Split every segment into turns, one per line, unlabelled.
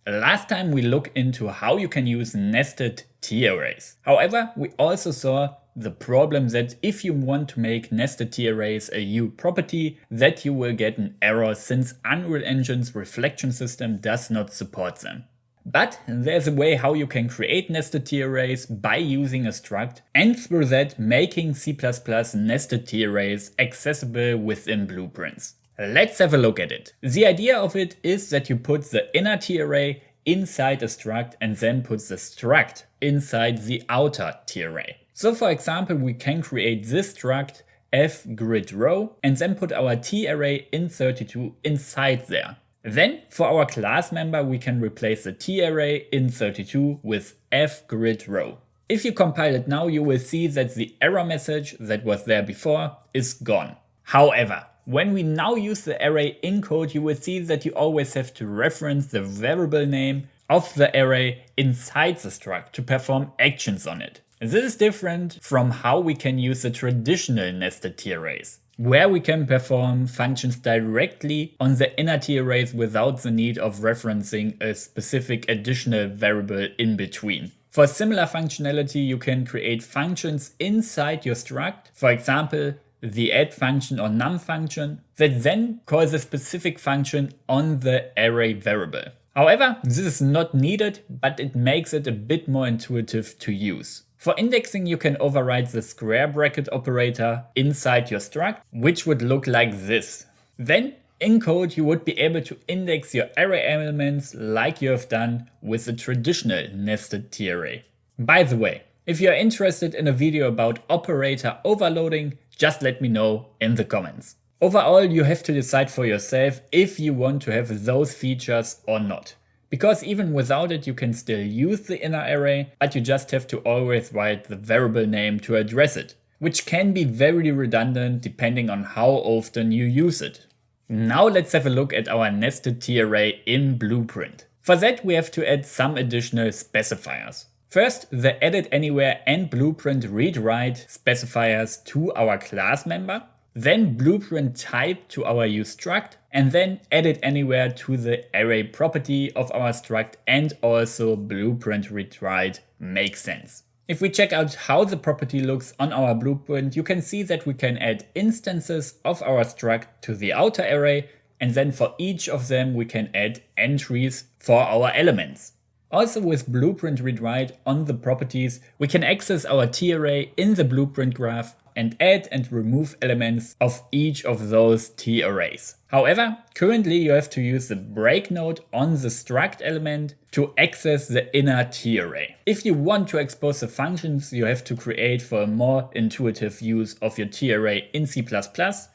Last time we looked into how you can use nested TArrays. However, we also saw the problem that if you want to make nested TArrays a U property, that you will get an error since Unreal Engine's reflection system does not support them. But there's a way how you can create nested TArrays by using a struct, and through that making C++ nested TArrays accessible within blueprints. Let's have a look at it. The idea of it is that you put the inner TArray inside a struct and then put the struct inside the outer TArray. So for example, we can create this struct fGridRow and then put our TArray in 32 inside there. Then for our class member, we can replace the TArray in 32 with fGridRow. If you compile it now, you will see that the error message that was there before is gone. However, when we now use the array in code, you will see that you always have to reference the variable name of the array inside the struct to perform actions on it. This is different from how we can use the traditional nested TArrays, where we can perform functions directly on the inner TArrays without the need of referencing a specific additional variable in between. For similar functionality, you can create functions inside your struct, for example, the add function or num function, that then calls a specific function on the array variable. However, this is not needed, but it makes it a bit more intuitive to use. For indexing, you can override the square bracket operator inside your struct, which would look like this. Then, in code, you would be able to index your array elements like you have done with the traditional nested TArray. By the way, if you are interested in a video about operator overloading, just let me know in the comments. Overall, you have to decide for yourself if you want to have those features or not. Because even without it, you can still use the inner array, but you just have to always write the variable name to address it, which can be very redundant depending on how often you use it. Now let's have a look at our nested TArray in Blueprint. For that, we have to add some additional specifiers. First, the edit anywhere and blueprint read write specifiers to our class member, then blueprint type to our useStruct, and then edit anywhere to the array property of our struct, and also blueprint read write makes sense. If we check out how the property looks on our blueprint, you can see that we can add instances of our struct to the outer array, and then for each of them we can add entries for our elements. Also with blueprint read write on the properties, we can access our TArray in the blueprint graph and add and remove elements of each of those TArrays. However, currently you have to use the break node on the struct element to access the inner TArray. If you want to expose the functions you have to create for a more intuitive use of your TArray in C++,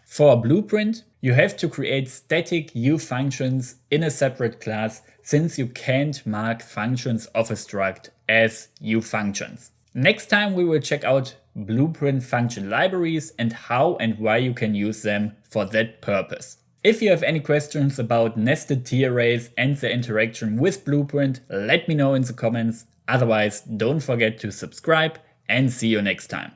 for Blueprint, you have to create static U functions in a separate class, since you can't mark functions of a struct as U functions. Next time we will check out Blueprint function libraries and how and why you can use them for that purpose. If you have any questions about nested TArrays and the interaction with Blueprint, let me know in the comments. Otherwise, don't forget to subscribe and see you next time.